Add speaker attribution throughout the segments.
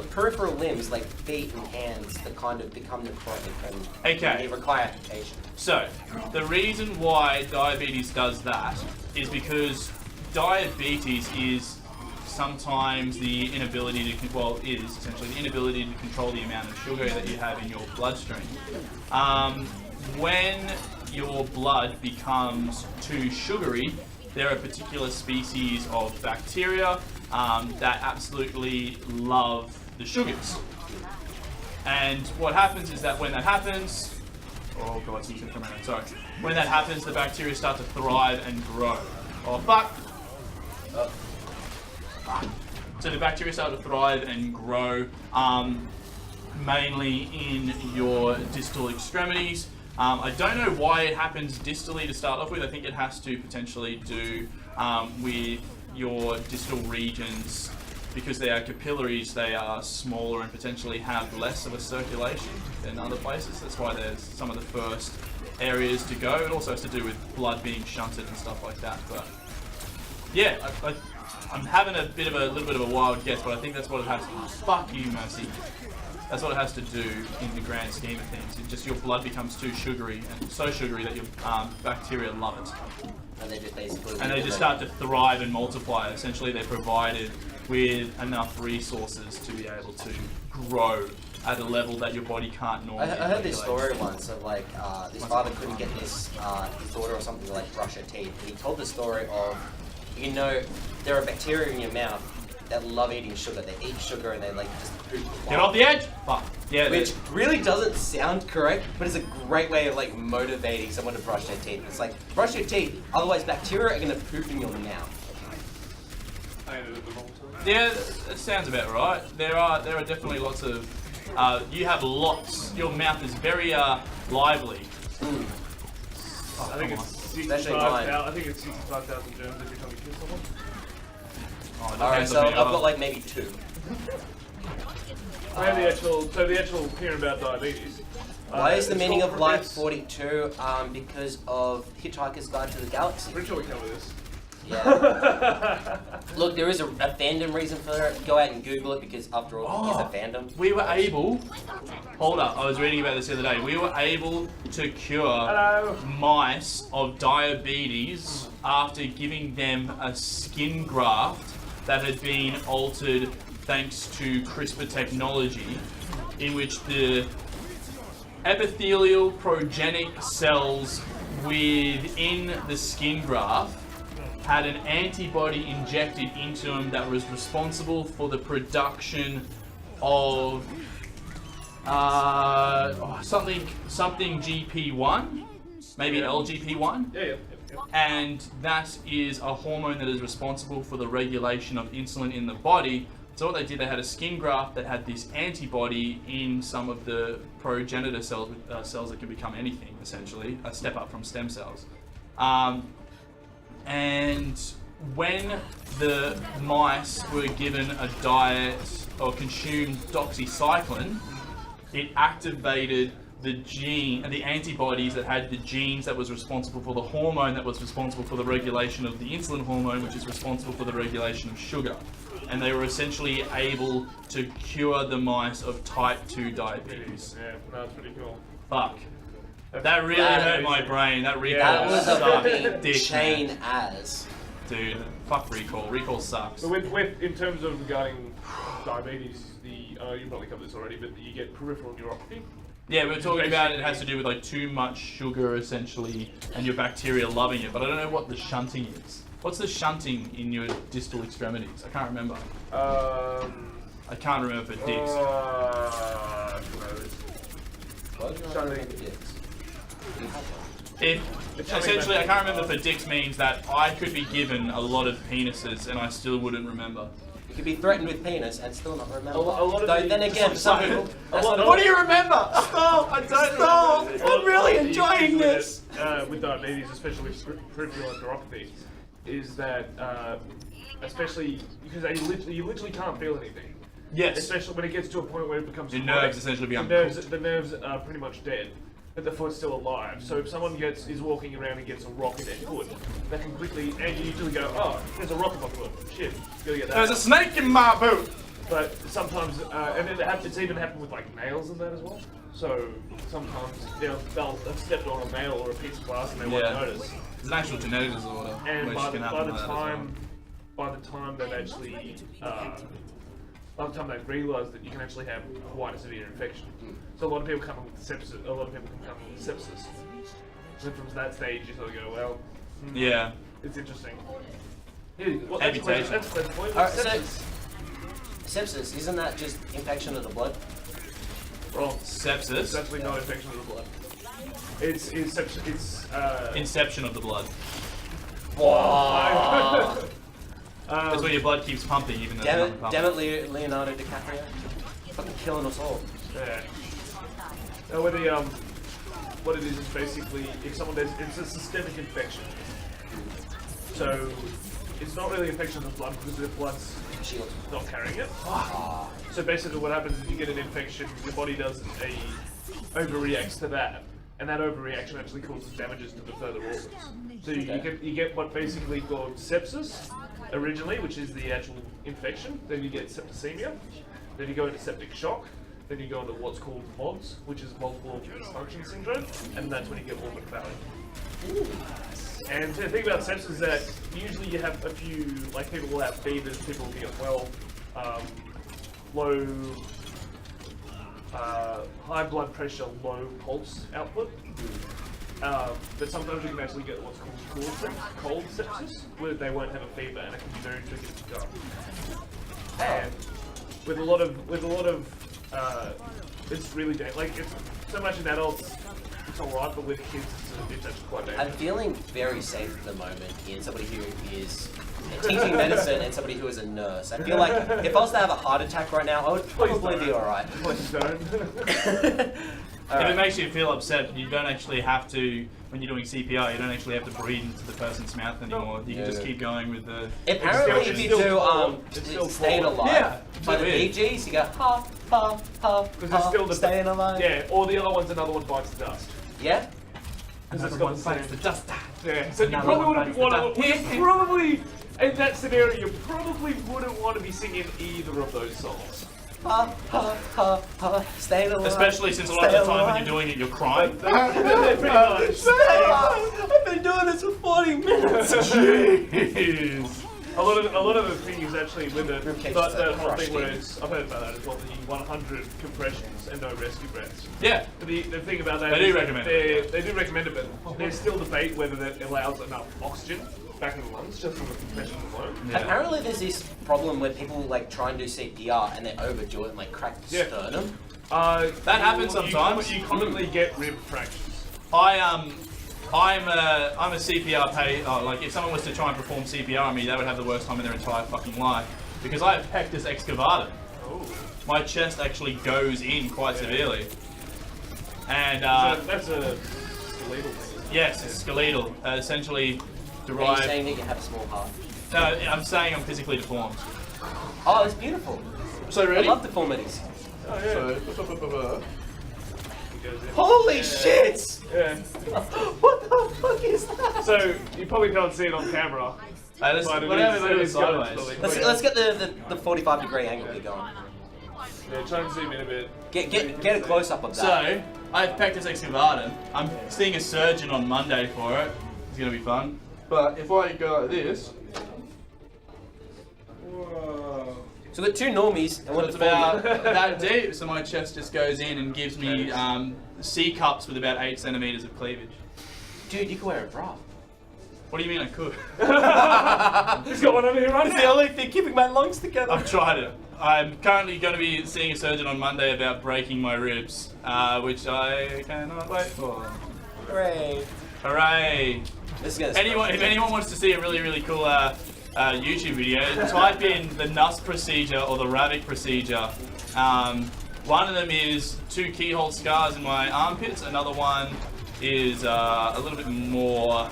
Speaker 1: the peripheral limbs, like feet and hands, that kind of become necrotic and
Speaker 2: Okay.
Speaker 1: they require amputation.
Speaker 2: So, the reason why diabetes does that is because diabetes is sometimes the inability to, is essentially the inability to control the amount of sugar that you have in your bloodstream. When your blood becomes too sugary, there are particular species of bacteria that absolutely love the sugars. And what happens is that when that happens, oh god, something's gonna come around, sorry. When that happens, the bacteria start to thrive and grow. Oh fuck! So the bacteria start to thrive and grow, mainly in your distal extremities. I don't know why it happens distally to start off with. I think it has to potentially do with your distal regions. Because they are capillaries, they are smaller and potentially have less of a circulation than other places. That's why they're some of the first areas to go. It also has to do with blood being shunted and stuff like that. But yeah, I'm having a little bit of a wild guess, but I think that's what it has to. Fuck you, Mercy. That's what it has to do in the grand scheme of things. It just your blood becomes too sugary and so sugary that your bacteria love it.
Speaker 1: And they just basically.
Speaker 2: And they just start to thrive and multiply. Essentially, they're provided with enough resources to be able to grow at a level that your body can't normally.
Speaker 1: I heard this story once of like this father couldn't get his daughter or something to like brush her teeth. And he told the story of, you know, there are bacteria in your mouth that love eating sugar. They eat sugar and they like just poop.
Speaker 2: Get off the edge! Fuck. Yeah.
Speaker 1: Which really doesn't sound correct, but it's a great way of like motivating someone to brush their teeth. It's like, brush your teeth, otherwise bacteria are gonna poop in your mouth.
Speaker 2: Yeah, that sounds about right. There are definitely lots of. You have lots. Your mouth is very lively.
Speaker 1: Mm.
Speaker 2: Oh,
Speaker 3: I think it's 65,000 germs every time you kiss someone.
Speaker 2: Oh,
Speaker 1: Alright, so I've got like maybe 2.
Speaker 3: The actual hearing about diabetes.
Speaker 1: Why is the
Speaker 3: it's
Speaker 1: meaning
Speaker 3: called
Speaker 1: of life
Speaker 3: progress-
Speaker 1: 42? Because of Hitchhiker's Guide to the Galaxy.
Speaker 3: Pretty sure we covered this.
Speaker 1: Yeah. Look, there is a fandom reason for it. Go out and Google it because after all, it's a fandom.
Speaker 2: We were able. Hold up, I was reading about this the other day. We were able to cure mice of diabetes after giving them a skin graft that had been altered thanks to CRISPR technology, in which the epithelial progenic cells within the skin graft had an antibody injected into them that was responsible for the production of something GP1, maybe LGP1.
Speaker 3: Yeah.
Speaker 2: And that is a hormone that is responsible for the regulation of insulin in the body. So what they did, they had a skin graft that had this antibody in some of the progenitor cells, cells that can become anything, essentially, a step up from stem cells. And when the mice were given a diet or consumed doxycycline, it activated the gene and the antibodies that had the genes that was responsible for the hormone that was responsible for the regulation of the insulin hormone, which is responsible for the regulation of sugar. And they were essentially able to cure the mice of type 2 diabetes.
Speaker 3: Yeah, that's pretty cool.
Speaker 2: Fuck. That really hurt my brain. That recall
Speaker 1: That was a
Speaker 2: sucked
Speaker 1: fucking
Speaker 2: dick,
Speaker 1: chain
Speaker 2: man.
Speaker 1: as.
Speaker 2: Dude, fuck recall. Recall sucks.
Speaker 3: So in terms of regarding diabetes, you probably covered this already, but you get peripheral neuropathy.
Speaker 2: Yeah, we were talking about it has to do with like too much sugar essentially and your bacteria loving it, but I don't know what the shunting is. What's the shunting in your distal extremities? I can't remember. I can't remember for dicks. Essentially, I can't remember for dicks means that I could be given a lot of penises and I still wouldn't remember.
Speaker 1: You could be threatened with penis and still not remember.
Speaker 3: A lot of
Speaker 1: Though,
Speaker 3: the-
Speaker 1: then again, for some people, that's not
Speaker 2: What do you remember? Stop! I don't know. I'm really enjoying this.
Speaker 3: With diabetes, especially with peripheral neuropathy, is that especially because you literally can't feel anything.
Speaker 2: Yes.
Speaker 3: Especially when it gets to a point where it becomes
Speaker 2: Your
Speaker 3: chronic,
Speaker 2: nerves essentially become
Speaker 3: the nerves are pretty much dead, but the foot's still alive. So if someone is walking around and gets a rock in their foot, they can quickly and you usually go, oh, there's a rock in my foot. Shit, gotta get that.
Speaker 2: There's a snake in my boot.
Speaker 3: But sometimes, and it's even happened with like nails and that as well. So sometimes they'll have stepped on a nail or a piece of glass and they won't notice.
Speaker 2: It's an actual genetic disorder.
Speaker 3: And
Speaker 2: which
Speaker 3: by
Speaker 2: can
Speaker 3: the
Speaker 2: happen like that as
Speaker 3: by the time they've actually, by the time they've realised that you can actually have quite a severe infection. So a lot of people come in with sepsis. A lot of people can come in with sepsis. So from that stage, you sort of go, well,
Speaker 2: Yeah.
Speaker 3: it's interesting. Yeah, well,
Speaker 2: Amputation.
Speaker 3: that's the point.
Speaker 1: Alright, so
Speaker 3: Sepsis.
Speaker 1: sepsis, isn't that just infection of the blood?
Speaker 3: Wrong.
Speaker 2: Sepsis.
Speaker 3: It's actually not infection of the blood. It's
Speaker 2: Inception of the blood.
Speaker 1: Wow.
Speaker 2: That's where your blood keeps pumping even though
Speaker 1: Damn
Speaker 2: it's
Speaker 1: it,
Speaker 2: not
Speaker 1: damn
Speaker 2: pumping.
Speaker 1: it, Leonardo DiCaprio. Fucking killing us all.
Speaker 3: yeah. No, what it is basically if someone it's a systemic infection. So it's not really infection of the blood because the blood's
Speaker 1: Shield.
Speaker 3: not carrying it. So basically what happens is you get an infection, your body does overreacts to that, and that overreaction actually causes damages to the further organs. So you get what basically called sepsis originally, which is the actual infection, then you get septicemia, then you go into septic shock, then you go into what's called MODS, which is multiple organ dysfunction syndrome, and that's when you get organ failure. And the thing about sepsis is that usually you have a few, like people will have fevers, people will be unwell, low, high blood pressure, low pulse output. But sometimes you can actually get what's called cold sepsis, where they won't have a fever and it can be very tricky to go. And with a lot of, it's really like it's so much in adults. It's alright, but with kids, it's actually quite
Speaker 1: I'm
Speaker 3: dangerous.
Speaker 1: feeling very safe at the moment in somebody who is teaching medicine and somebody who is a nurse. I feel like if I was to have a heart attack right now, I would probably be alright.
Speaker 3: Please don't.
Speaker 2: If it makes you feel upset, you don't actually have to, when you're doing CPR, you don't actually have to breathe into the person's mouth anymore. You can just keep going with the...
Speaker 1: Apparently, if you do
Speaker 3: It's still
Speaker 1: Staying
Speaker 3: forward.
Speaker 1: Alive
Speaker 2: Yeah,
Speaker 1: by the
Speaker 2: weird.
Speaker 1: Bee Gees, you go ha ha ha
Speaker 3: Because it's still the
Speaker 1: Staying Alive.
Speaker 3: Yeah, or the other one's another one bites the dust.
Speaker 1: Yeah?
Speaker 3: Because it's got the same.
Speaker 2: the dust.
Speaker 3: Yeah, so you
Speaker 2: Another
Speaker 3: probably
Speaker 2: one
Speaker 3: wouldn't
Speaker 2: bites the
Speaker 3: want
Speaker 2: dust.
Speaker 3: to. Probably in that scenario, you probably wouldn't want to be singing either of those songs.
Speaker 1: Ha ha ha ha. Staying Alive.
Speaker 2: Especially since a lot of the time when you're doing it, you're crying.
Speaker 3: Pretty much.
Speaker 1: Stay alive. I've been doing this for 40 minutes.
Speaker 2: Jeez.
Speaker 3: A lot of the thing is actually with the
Speaker 1: Ribcage
Speaker 3: but
Speaker 1: is
Speaker 3: the
Speaker 1: like
Speaker 3: whole
Speaker 1: crushed
Speaker 3: thing where
Speaker 1: in.
Speaker 3: it's, I've heard about that as well. The 100 compressions and no rescue breaths.
Speaker 2: Yeah.
Speaker 3: But the thing about that
Speaker 2: They do
Speaker 3: is that
Speaker 2: recommend it.
Speaker 3: They do recommend it, but there's still debate whether that allows enough oxygen back in the lungs just from the compression alone.
Speaker 2: Yeah.
Speaker 1: Apparently, there's this problem where people like try and do CPR and they overdo it and like crack the
Speaker 3: Yeah.
Speaker 1: sternum.
Speaker 2: That happens sometimes.
Speaker 3: You commonly get rib fractures.
Speaker 2: I'm a CPR like if someone was to try and perform CPR on me, they would have the worst time in their entire fucking life. Because I have pectus excavatum.
Speaker 3: Oh.
Speaker 2: My chest actually goes in quite severely. And
Speaker 3: That's a skeletal thing.
Speaker 2: yes, it's skeletal. Essentially
Speaker 1: Are you
Speaker 2: derived.
Speaker 1: saying that you have a small heart?
Speaker 2: No, I'm saying I'm physically deformed.
Speaker 1: Oh, it's beautiful.
Speaker 2: So
Speaker 1: I
Speaker 2: ready?
Speaker 1: love deformities.
Speaker 3: Oh yeah.
Speaker 2: So,
Speaker 3: It goes in.
Speaker 1: Holy shit!
Speaker 3: Yeah.
Speaker 1: What the fuck is that?
Speaker 3: So you probably can't see it on camera.
Speaker 2: let's,
Speaker 3: But it
Speaker 2: whatever,
Speaker 3: is-
Speaker 2: let
Speaker 3: it
Speaker 2: it
Speaker 3: is going
Speaker 2: sideways.
Speaker 3: to
Speaker 1: Let's get the 45-degree angle we're going.
Speaker 3: Yeah, try and zoom in a bit.
Speaker 1: Get a close up of that.
Speaker 2: So, I have pectus excavatum. I'm seeing a surgeon on Monday for it. It's gonna be fun. But if I go like this,
Speaker 1: So we've got two normies and one
Speaker 2: it's about
Speaker 1: deformed.
Speaker 2: that deep. So my chest just goes in and gives me C cups with about 8 centimeters of cleavage.
Speaker 1: Dude, you can wear a bra.
Speaker 2: What do you mean I could?
Speaker 3: He's got one over here right
Speaker 1: It's the
Speaker 3: now.
Speaker 1: only thing keeping my lungs together.
Speaker 2: I've tried it. I'm currently going to be seeing a surgeon on Monday about breaking my ribs, which I cannot wait for.
Speaker 1: Hooray.
Speaker 2: Hooray!
Speaker 1: This is gonna
Speaker 2: If anyone wants to see a really, really cool YouTube video, type in the Nuss procedure or the Ravik procedure. One of them is 2 keyhole scars in my armpits. Another one is a little bit more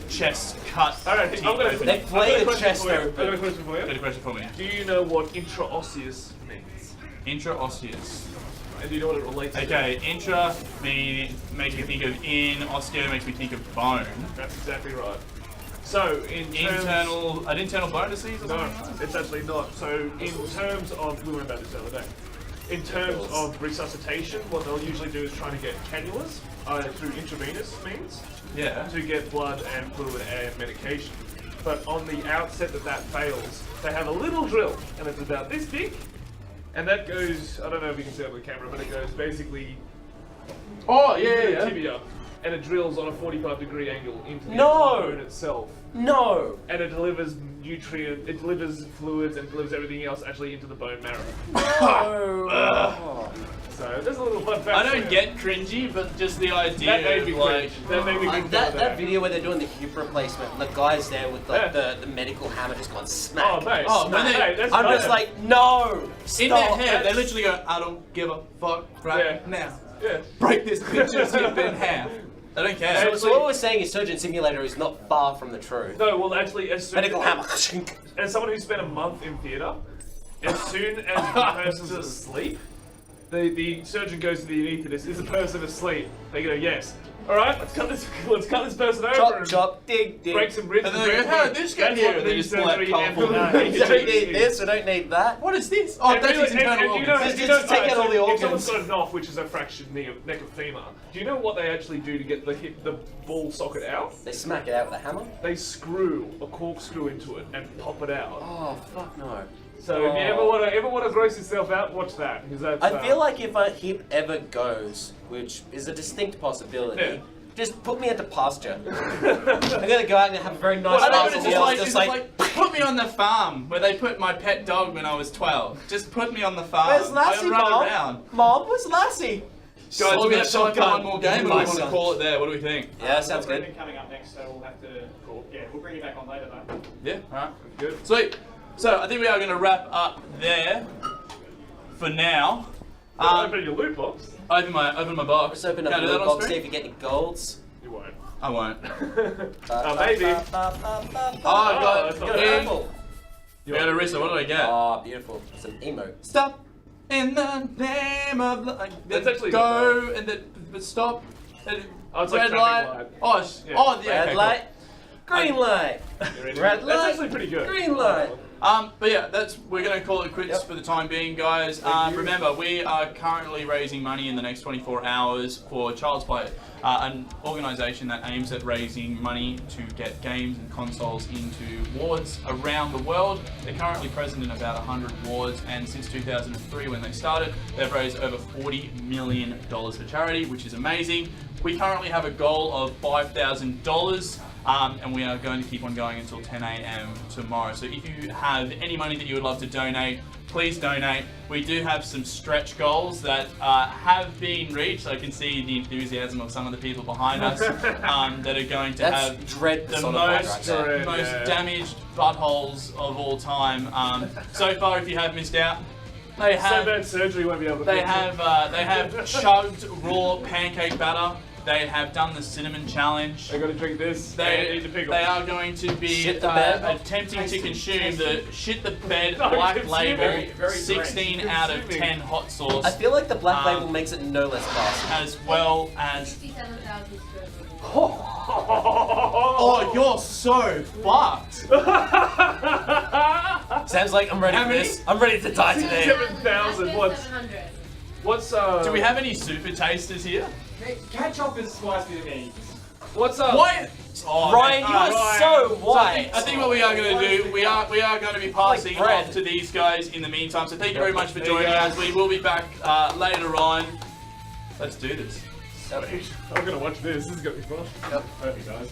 Speaker 2: chest cut.
Speaker 3: Alright, I'm gonna
Speaker 1: They play
Speaker 3: I've got a
Speaker 1: the
Speaker 3: question
Speaker 1: chest
Speaker 3: for you.
Speaker 1: open.
Speaker 3: I've got a question for
Speaker 2: Got a
Speaker 3: you.
Speaker 2: question for me.
Speaker 3: Do you know what intraosseous means?
Speaker 2: Intraosseous.
Speaker 3: And do you know what it relates to?
Speaker 2: Okay, intra makes me think of in, osteo makes me think of bone.
Speaker 3: That's exactly right. So in terms,
Speaker 2: an internal bonuses or
Speaker 3: no,
Speaker 2: something?
Speaker 3: it's actually not. So in terms of, we went about this the other day. In terms of resuscitation, what they'll usually do is try to get cannulas through intravenous means
Speaker 2: Yeah.
Speaker 3: to get blood and fluid and medication. But on the outset that fails, they have a little drill, and it's about this big, and that goes, I don't know if you can see it on the camera, but it goes basically
Speaker 2: Oh,
Speaker 3: into
Speaker 2: yeah,
Speaker 3: the
Speaker 2: yeah.
Speaker 3: tibia, and it drills on a 45-degree angle into the
Speaker 1: No!
Speaker 3: bone itself.
Speaker 1: No!
Speaker 3: And it delivers it delivers fluids and delivers everything else actually into the bone marrow.
Speaker 1: No!
Speaker 3: So there's a little fun fact.
Speaker 2: I don't
Speaker 3: there.
Speaker 2: get cringy, but just the idea
Speaker 3: That made me
Speaker 2: of like...
Speaker 3: cringe. That made me cringe.
Speaker 1: that video where they're doing the hip replacement, the guy's there with like
Speaker 3: Yeah.
Speaker 1: the medical hammer just going smack.
Speaker 3: Oh, mate.
Speaker 2: Oh, when they-
Speaker 3: Mate, that's
Speaker 1: I'm
Speaker 3: bad.
Speaker 1: just like, no! Stop.
Speaker 2: In their head, they
Speaker 3: That's-
Speaker 2: literally go, I don't give a fuck right
Speaker 3: Yeah.
Speaker 2: now.
Speaker 3: Yeah.
Speaker 2: Break this bitch's hip in half. I don't care.
Speaker 1: So what we're saying is Surgeon Simulator is not far from the truth.
Speaker 3: No, well, actually, as soon
Speaker 1: Medical hammer.
Speaker 3: as someone who spent a month in theatre, as soon as the person's asleep, the surgeon goes to the anaesthetist. Is the person asleep? They go, yes. All right, let's cut this person over.
Speaker 1: Chop,
Speaker 3: and
Speaker 1: chop, dig, dig.
Speaker 3: Break some ribs.
Speaker 2: And then they go, how did this get
Speaker 3: That's
Speaker 2: here?
Speaker 3: what
Speaker 2: And
Speaker 3: the
Speaker 2: they just pull out
Speaker 3: surgery
Speaker 2: colourful
Speaker 3: and-
Speaker 1: We don't need this, we don't need that.
Speaker 2: What is this? Oh,
Speaker 3: And
Speaker 2: that's
Speaker 3: really-
Speaker 2: his internal
Speaker 3: and you know,
Speaker 2: organs.
Speaker 1: Just
Speaker 3: you know,
Speaker 1: take out all the
Speaker 3: If
Speaker 1: organs.
Speaker 3: someone's got a knock, which is a fractured neck of femur, do you know what they actually do to get the ball socket out?
Speaker 1: They smack it out with a hammer?
Speaker 3: They screw a corkscrew into it and pop it out.
Speaker 1: Oh, fuck no.
Speaker 3: So if you ever want to gross yourself out, watch that because that's.
Speaker 1: I feel like if a hip ever goes, which is a distinct possibility,
Speaker 3: Yeah.
Speaker 1: just put me into pasture. I'm gonna go out and have a very nice
Speaker 2: I know,
Speaker 1: nice
Speaker 2: but it's
Speaker 1: meal,
Speaker 2: just like, put me on the farm where they put my pet dog when I was 12. Just put me on the farm.
Speaker 1: Where's Lassie,
Speaker 2: I'll run
Speaker 1: Mom?
Speaker 2: around.
Speaker 1: Mom, where's Lassie?
Speaker 2: Guys, do we have time for one more game, or do we
Speaker 1: My
Speaker 2: want to
Speaker 1: son.
Speaker 2: call it there? What do we think?
Speaker 1: Yeah, sounds good.
Speaker 4: Brendan coming up next, so we'll have to. Yeah, we'll bring you back on later though.
Speaker 2: Yeah, alright.
Speaker 3: good.
Speaker 2: Sweet. So, I think we are going to wrap up there for now.
Speaker 3: Open your loot box.
Speaker 2: Open my box.
Speaker 1: Let's open up
Speaker 2: Can I
Speaker 1: the
Speaker 2: do that
Speaker 1: loot
Speaker 2: on
Speaker 1: box, see
Speaker 2: screen?
Speaker 1: if you get any golds.
Speaker 3: You won't.
Speaker 2: I won't.
Speaker 3: Maybe.
Speaker 1: Oh,
Speaker 2: I
Speaker 3: Oh,
Speaker 2: got
Speaker 3: that's
Speaker 1: got
Speaker 3: not
Speaker 1: an
Speaker 3: bad.
Speaker 1: apple.
Speaker 2: We got Arissa, what did I get?
Speaker 1: Oh, beautiful. Some emote.
Speaker 2: Stop in the name of
Speaker 3: That's actually
Speaker 2: go and then but stop. And
Speaker 3: Oh, it's like
Speaker 2: red
Speaker 3: traffic
Speaker 2: light.
Speaker 3: light.
Speaker 2: Oh,
Speaker 3: Yeah.
Speaker 2: oh yeah.
Speaker 1: Red
Speaker 2: okay,
Speaker 1: light, green light. Red
Speaker 3: That's
Speaker 1: light,
Speaker 3: actually pretty good.
Speaker 1: green light.
Speaker 2: Cool. But yeah, we're gonna call it quits
Speaker 1: Yep.
Speaker 2: for the time being, guys. Remember, we are currently raising money in the next 24 hours for Child's Play, an organisation that aims at raising money to get games and consoles into wards around the world. They're currently present in about 100 wards, and since 2003, when they started, they've raised over $40 million for charity, which is amazing. We currently have a goal of $5,000. And we are going to keep on going until 10 a.m. tomorrow. So if you have any money that you would love to donate, please donate. We do have some stretch goals that have been reached. I can see the enthusiasm of some of the people behind us that are going to
Speaker 1: That's
Speaker 2: have
Speaker 1: dread
Speaker 2: the
Speaker 1: personified
Speaker 2: most,
Speaker 1: right there.
Speaker 2: most
Speaker 3: Yeah.
Speaker 2: damaged buttholes of all time. So far, if you have missed out, they
Speaker 3: So
Speaker 2: have
Speaker 3: bad surgery won't be able to
Speaker 2: they
Speaker 3: fix it.
Speaker 2: have chugged raw pancake batter. They have done the cinnamon challenge.
Speaker 3: They got to drink this and eat the pickle.
Speaker 2: They are going to be
Speaker 1: Shit the bed.
Speaker 2: attempting to consume the shit the bed
Speaker 3: No,
Speaker 2: black
Speaker 3: consume
Speaker 2: label
Speaker 3: it.
Speaker 4: Very
Speaker 2: 16 out of
Speaker 3: Consuming.
Speaker 2: 10 hot sauce,
Speaker 1: I feel like the black
Speaker 2: Um,
Speaker 1: label makes it no less classy.
Speaker 2: as well as.
Speaker 5: 67,000 square foot.
Speaker 2: Oh, you're so fucked.
Speaker 1: Sounds like I'm ready
Speaker 2: How
Speaker 1: for
Speaker 2: many?
Speaker 1: this. I'm ready to die today.
Speaker 3: 7,000. What's
Speaker 5: 700.
Speaker 2: Do we have any super tasters here?
Speaker 4: Ketchup is spicy to me.
Speaker 3: What's
Speaker 2: What? Oh,
Speaker 1: Ryan,
Speaker 2: man.
Speaker 1: you are
Speaker 3: Ryan.
Speaker 1: so
Speaker 2: So
Speaker 1: white.
Speaker 2: I think what we are going to do, we are going to be passing
Speaker 1: bread.
Speaker 2: off to these guys in the meantime. So thank you very much for
Speaker 3: There you
Speaker 2: joining
Speaker 3: go.
Speaker 2: us. We will be back later on. Let's do this.
Speaker 3: I'm gonna watch this. This is gonna be fun.
Speaker 1: Yep.
Speaker 3: Perfect, guys.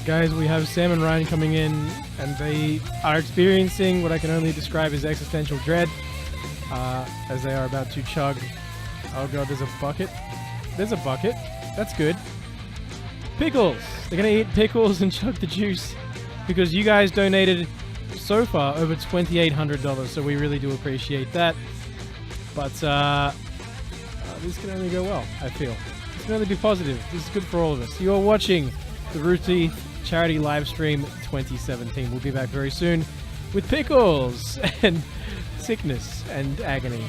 Speaker 6: Guys, we have Sam and Ryan coming in, and they are experiencing what I can only describe as existential dread, as they are about to chug. Oh god, there's a bucket. There's a bucket. That's good. Pickles! They're gonna eat pickles and chug the juice, because you guys donated so far over $2,800, so we really do appreciate that. But this can only go well, I feel. This can only be positive. This is good for all of us. You are watching the Rooty Charity Livestream 2017. We'll be back very soon with pickles and sickness and agony.